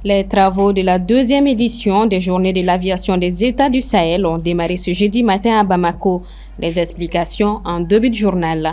Les travaux de la deuxième édition des Journées de l'aviation des États du Sahel ont démarré ce jeudi matin à Bamako. Les explications en début de journal.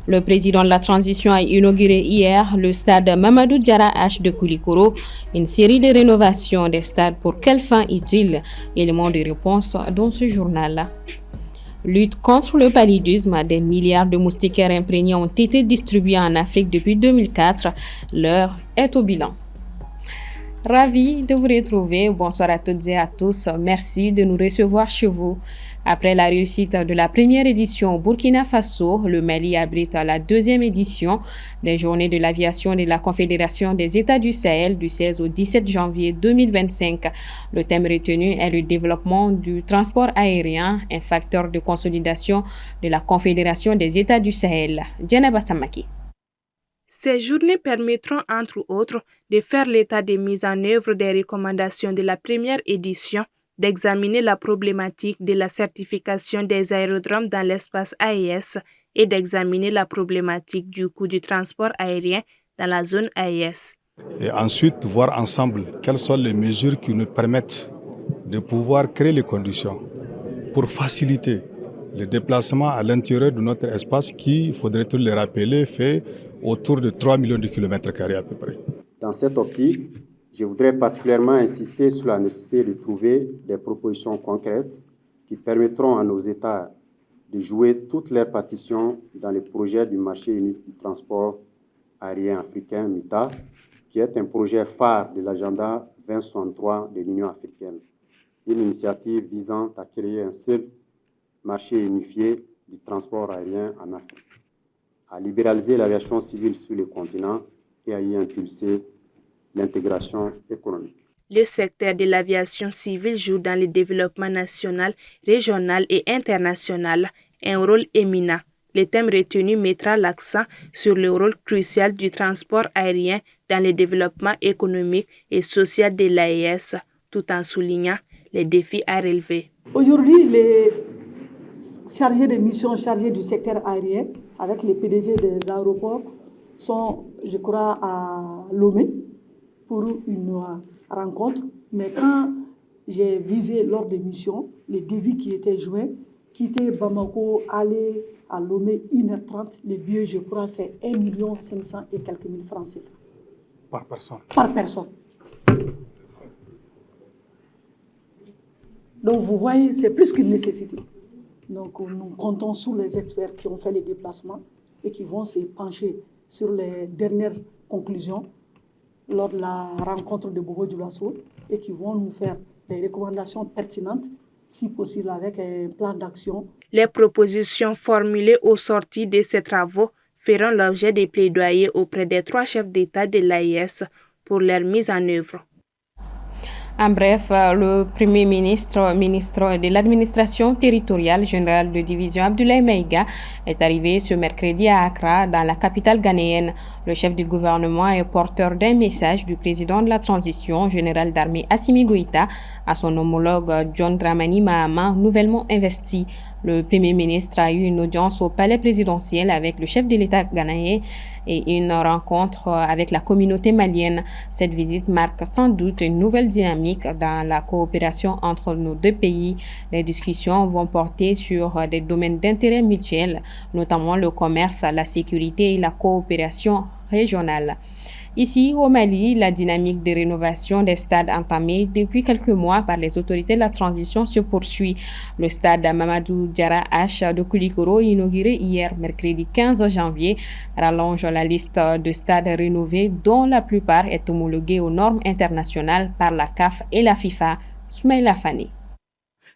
Le président de la transition a inauguré hier le stade Mamadou Diarra H de Koulikoro, une série de rénovations des stades pour quelle fin utile? Élément de réponse dans ce journal. Lutte contre le paludisme, des milliards de moustiquaires imprégnés ont été distribués en Afrique depuis 2004. L'heure est au bilan. Ravi de vous retrouver. Bonsoir à toutes et à tous. Merci de nous recevoir chez vous. Après la réussite de la première édition au Burkina Faso, le Mali abrite la deuxième édition des Journées de l'aviation de la Confédération des États du Sahel du 16 au 17 janvier 2025. Le thème retenu est le développement du transport aérien, un facteur de consolidation de la Confédération des États du Sahel. Djenaba Samaki. Ces journées permettront, entre autres, de faire l'état des mises en œuvre des recommandations de la première édition, d'examiner la problématique de la certification des aérodromes dans l'espace AES et d'examiner la problématique du coût du transport aérien dans la zone AES. Et ensuite, voir ensemble quelles sont les mesures qui nous permettent de pouvoir créer les conditions pour faciliter le déplacement à l'intérieur de notre espace qui, faudrait-il le rappeler, fait autour de 3 millions de kilomètres carrés à peu près. Dans cette optique, je voudrais particulièrement insister sur la nécessité de trouver des propositions concrètes qui permettront à nos États de jouer toutes leurs partitions dans le projet du marché unique du transport aérien africain, MITA, qui est un projet phare de l'agenda 2063 de l'Union africaine, une initiative visant à créer un seul marché unifié du transport aérien en Afrique, à libéraliser l'aviation civile sur le continent et à y impulser l'intégration économique. Le secteur de l'aviation civile joue dans le développement national, régional et international un rôle éminent. Le thème retenu mettra l'accent sur le rôle crucial du transport aérien dans le développement économique et social de l'AES, tout en soulignant les défis à relever. Aujourd'hui, les chargés de mission, chargés du secteur aérien, avec les PDG des aéroports, sont, je crois, à Lomé pour une rencontre. Mais quand j'ai visé lors des missions, les devis qui étaient joints, quitter Bamako, aller à Lomé 1h30, les billets, je crois, c'est 1 500 000 et quelques mille francs CFA. Par personne. Par personne. Donc vous voyez, c'est plus qu'une nécessité. Donc nous comptons sur les experts qui ont fait les déplacements et qui vont se pencher sur les dernières conclusions lors de la rencontre de Bobo Dioulasso et qui vont nous faire des recommandations pertinentes, si possible avec un plan d'action. Les propositions formulées au sorti de ces travaux feront l'objet des plaidoyers auprès des 3 chefs d'État de l'AES pour leur mise en œuvre. En bref, le Premier ministre de l'administration territoriale générale de division Abdoulaye Maïga est arrivé ce mercredi à Accra, dans la capitale ghanéenne. Le chef du gouvernement est porteur d'un message du président de la transition, général d'armée Assimi Goïta, à son homologue John Dramani Mahama, nouvellement investi. Le Premier ministre a eu une audience au palais présidentiel avec le chef de l'État ghanéen et une rencontre avec la communauté malienne. Cette visite marque sans doute une nouvelle dynamique dans la coopération entre nos deux pays. Les discussions vont porter sur des domaines d'intérêt mutuel, notamment le commerce, la sécurité et la coopération régionale. Ici, au Mali, la dynamique de rénovation des stades entamée depuis quelques mois par les autorités de la transition se poursuit. Le stade Mamadou Diarra H de Koulikoro, inauguré hier mercredi 15 janvier, rallonge la liste de stades rénovés dont la plupart est homologuée aux normes internationales par la CAF et la FIFA. Soumaïla Fani.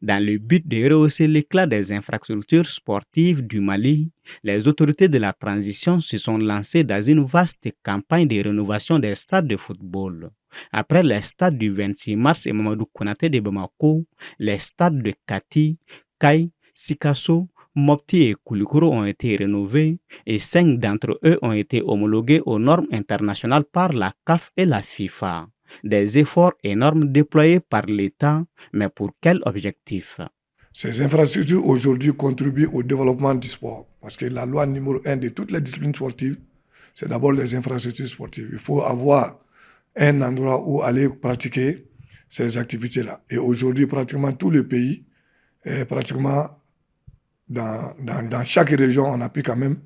Dans le but de rehausser l'éclat des infrastructures sportives du Mali, les autorités de la transition se sont lancées dans une vaste campagne de rénovation des stades de football. Après les stades du 26 mars et Mamadou Konaté de Bamako, les stades de Kati, Kaï, Sikasso, Mopti et Koulikoro ont été rénovés et 5 d'entre eux ont été homologués aux normes internationales par la CAF et la FIFA. Des efforts énormes déployés par l'État, mais pour quel objectif? Ces infrastructures aujourd'hui contribuent au développement du sport, parce que la loi numéro 1 de toutes les disciplines sportives, c'est d'abord les infrastructures sportives. Il faut avoir un endroit où aller pratiquer ces activités-là. Et aujourd'hui, pratiquement tous les pays, pratiquement dans chaque région, on a pu quand même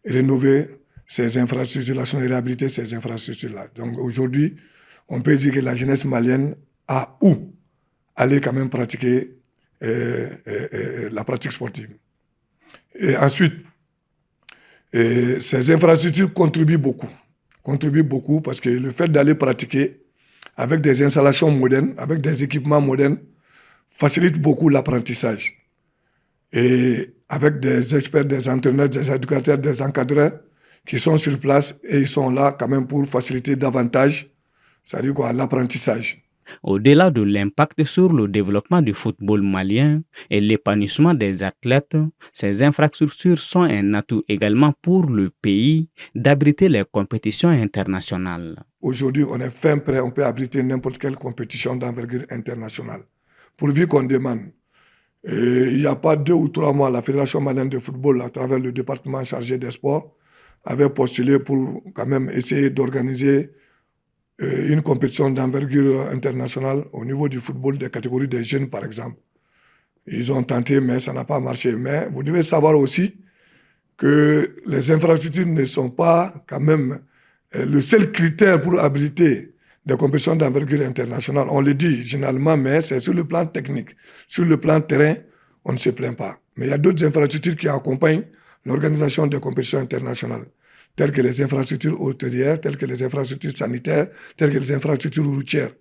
rénover ces infrastructures-là, réhabiliter ces infrastructures-là. Donc aujourd'hui, on peut dire que la jeunesse malienne a où aller quand même pratiquer la pratique sportive. Et ensuite, ces infrastructures contribuent beaucoup parce que le fait d'aller pratiquer avec des installations modernes, avec des équipements modernes, facilite beaucoup l'apprentissage. Et avec des experts, des entraîneurs, des éducateurs, des encadreurs qui sont sur place et ils sont là quand même pour faciliter davantage, c'est-à-dire quoi, l'apprentissage. Au-delà de l'impact sur le développement du football malien et l'épanouissement des athlètes, ces infrastructures sont un atout également pour le pays d'abriter les compétitions internationales. Aujourd'hui, on est fin prêt, on peut abriter n'importe quelle compétition d'envergure internationale, pourvu qu'on demande. Il n'y a pas 2 ou 3 mois, la Fédération malienne de football, à travers le département chargé des sports, avait postulé pour quand même essayer d'organiser une compétition d'envergure internationale au niveau du football des catégories des jeunes, par exemple. Ils ont tenté, mais ça n'a pas marché. Mais vous devez savoir aussi que les infrastructures ne sont pas quand même le seul critère pour habiliter des compétitions d'envergure internationale. On le dit généralement, mais c'est sur le plan technique. Sur le plan terrain, on ne se plaint pas. Mais il y a d'autres infrastructures qui accompagnent l'organisation des compétitions internationales, telles que les infrastructures hôtelières, telles que les infrastructures sanitaires, telles que les infrastructures routières.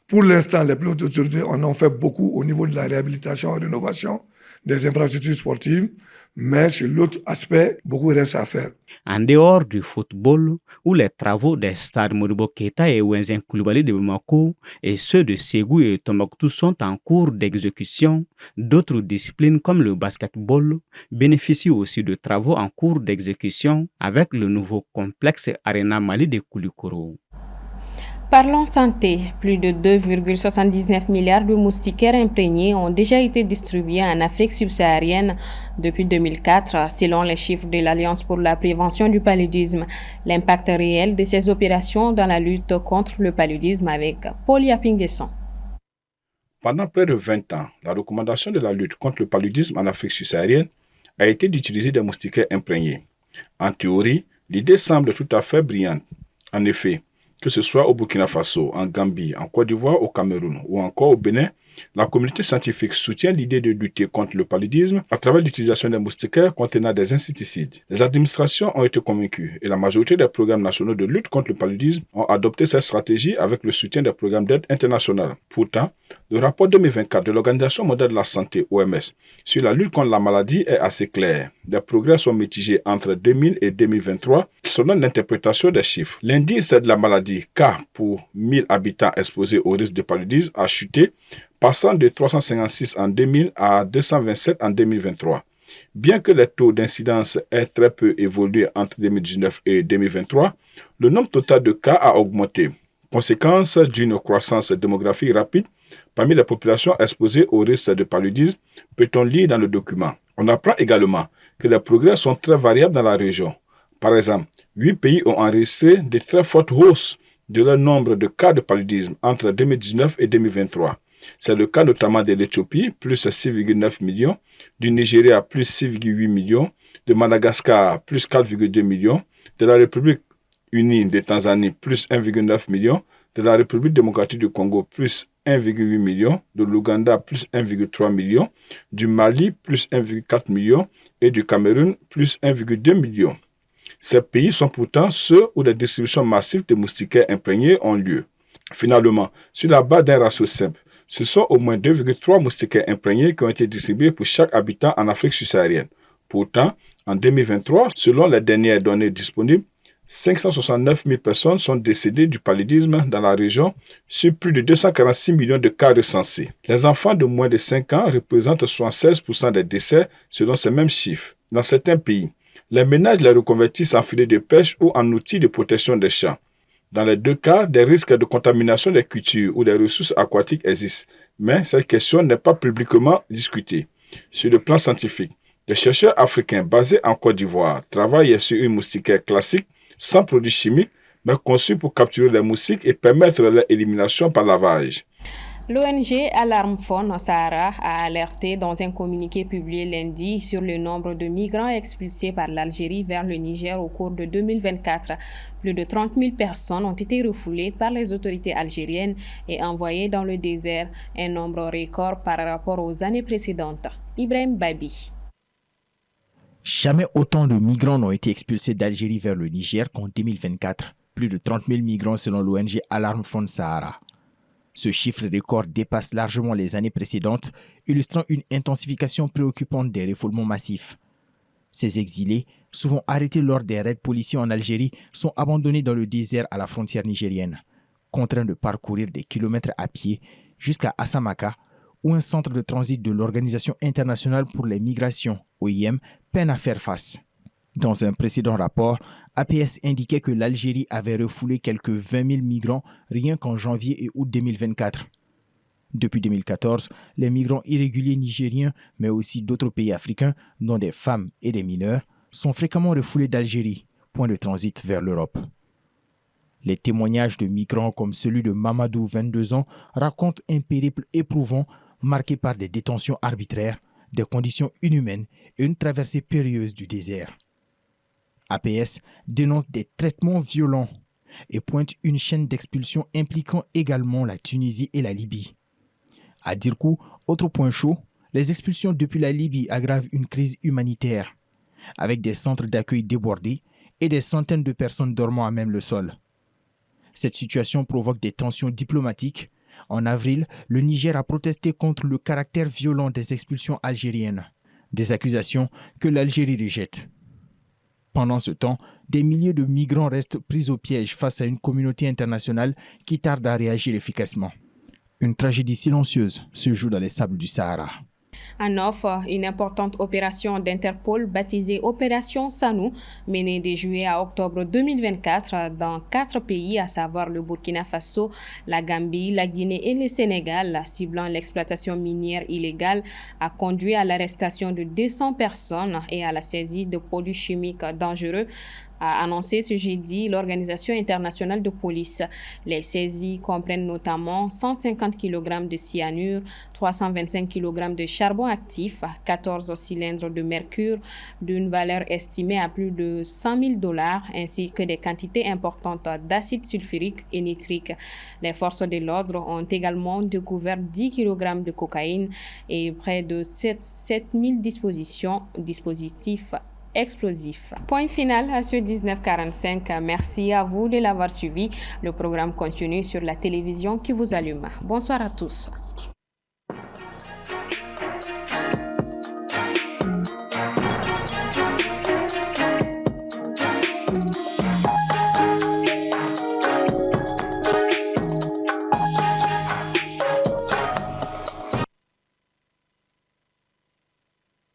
Pour l'instant, les plus hautes autorités en ont fait beaucoup au niveau de la réhabilitation et rénovation des infrastructures sportives, mais sur l'autre aspect, beaucoup reste à faire. En dehors du football, où les travaux des stades Modibo Keïta et Wenzen Coulibaly de Bamako et ceux de Ségou et Tombouctou sont en cours d'exécution, d'autres disciplines comme le basketball bénéficient aussi de travaux en cours d'exécution avec le nouveau complexe Arena Mali de Koulikoro. Parlons santé. Plus de 2,79 milliards de moustiquaires imprégnés ont déjà été distribués en Afrique subsaharienne depuis 2004, selon les chiffres de l'Alliance pour la prévention du paludisme. L'impact réel de ces opérations dans la lutte contre le paludisme avec Paul Yapinguesson. Pendant près de 20 ans, la recommandation de la lutte contre le paludisme en Afrique subsaharienne a été d'utiliser des moustiquaires imprégnés. En théorie, l'idée semble tout à fait brillante. En effet, que ce soit au Burkina Faso, en Gambie, en Côte d'Ivoire, au Cameroun ou encore au Bénin, la communauté scientifique soutient l'idée de lutter contre le paludisme à travers l'utilisation des moustiquaires contenant des insecticides. Les administrations ont été convaincues et la majorité des programmes nationaux de lutte contre le paludisme ont adopté cette stratégie avec le soutien des programmes d'aide internationale. Pourtant, le rapport 2024 de l'Organisation mondiale de la santé, OMS, sur la lutte contre la maladie est assez clair. Des progrès sont mitigés entre 2000 et 2023 selon l'interprétation des chiffres. L'indice de la maladie K pour 1000 habitants exposés au risque de paludisme a chuté, passant de 356 en 2000 à 227 en 2023. Bien que les taux d'incidence aient très peu évolué entre 2019 et 2023, le nombre total de cas a augmenté. Conséquence d'une croissance démographique rapide parmi les populations exposées au risque de paludisme, peut-on lire dans le document. On apprend également que les progrès sont très variables dans la région. Par exemple, 8 pays ont enregistré de très fortes hausses de leur nombre de cas de paludisme entre 2019 et 2023. C'est le cas notamment de l'Éthiopie, plus 6,9 millions, du Nigeria, plus 6,8 millions, de Madagascar, plus 4,2 millions, de la République unie de Tanzanie, plus 1,9 million, de la République démocratique du Congo, plus 1,8 million, de l'Ouganda, plus 1,3 million, du Mali, plus 1,4 million et du Cameroun, plus 1,2 million. Ces pays sont pourtant ceux où des distributions massives de moustiquaires imprégnés ont lieu. Finalement, sur la base d'un ratio simple, ce sont au moins 2,3 moustiquaires imprégnés qui ont été distribués pour chaque habitant en Afrique subsaharienne. Pourtant, en 2023, selon les dernières données disponibles, 569 000 personnes sont décédées du paludisme dans la région sur plus de 246 millions de cas recensés. Les enfants de moins de 5 ans représentent 76% des décès selon ces mêmes chiffres. Dans certains pays, les ménages les reconvertissent en filets de pêche ou en outils de protection des champs. Dans les deux cas, des risques de contamination des cultures ou des ressources aquatiques existent, mais cette question n'est pas publiquement discutée. Sur le plan scientifique, des chercheurs africains basés en Côte d'Ivoire travaillent sur une moustiquaire classique sans produits chimiques, mais conçus pour capturer les moustiques et permettre leur élimination par lavage. L'ONG Alarm Phone Sahara a alerté dans un communiqué publié lundi sur le nombre de migrants expulsés par l'Algérie vers le Niger au cours de 2024. Plus de 30 000 personnes ont été refoulées par les autorités algériennes et envoyées dans le désert, un nombre record par rapport aux années précédentes. Ibrahim Babi. Jamais autant de migrants n'ont été expulsés d'Algérie vers le Niger qu'en 2024. Plus de 30 000 migrants selon l'ONG Alarm Phone Sahara. Ce chiffre record dépasse largement les années précédentes, illustrant une intensification préoccupante des refoulements massifs. Ces exilés, souvent arrêtés lors des raids policiers en Algérie, sont abandonnés dans le désert à la frontière nigérienne, contraints de parcourir des kilomètres à pied jusqu'à Assamaka, où un centre de transit de l'Organisation internationale pour les migrations, OIM, peine à faire face. Dans un précédent rapport, APS indiquait que l'Algérie avait refoulé quelques 20 000 migrants rien qu'en janvier et août 2024. Depuis 2014, les migrants irréguliers nigériens, mais aussi d'autres pays africains, dont des femmes et des mineurs, sont fréquemment refoulés d'Algérie, point de transit vers l'Europe. Les témoignages de migrants comme celui de Mamadou, 22 ans, racontent un périple éprouvant marqué par des détentions arbitraires, des conditions inhumaines et une traversée périlleuse du désert. APS dénonce des traitements violents et pointe une chaîne d'expulsion impliquant également la Tunisie et la Libye. À Dirkou, autre point chaud, les expulsions depuis la Libye aggravent une crise humanitaire, avec des centres d'accueil débordés et des centaines de personnes dormant à même le sol. Cette situation provoque des tensions diplomatiques. En avril, le Niger a protesté contre le caractère violent des expulsions algériennes, des accusations que l'Algérie rejette. Pendant ce temps, des milliers de migrants restent pris au piège face à une communauté internationale qui tarde à réagir efficacement. Une tragédie silencieuse se joue dans les sables du Sahara. En offre, une importante opération d'Interpol baptisée Opération Sanou, menée de juillet à octobre 2024 dans 4 pays, à savoir le Burkina Faso, la Gambie, la Guinée et le Sénégal, ciblant l'exploitation minière illégale, a conduit à l'arrestation de 200 personnes et à la saisie de produits chimiques dangereux, a annoncé ce jeudi l'Organisation internationale de police. Les saisies comprennent notamment 150 kg de cyanure, 325 kg de charbon actif, 14 cylindres de mercure d'une valeur estimée à plus de $100 000, ainsi que des quantités importantes d'acide sulfurique et nitrique. Les forces de l'ordre ont également découvert 10 kg de cocaïne et près de 7000 dispositifs explosif. Point final à ce 19h45. Merci à vous de l'avoir suivi. Le programme continue sur la télévision qui vous allume. Bonsoir à tous.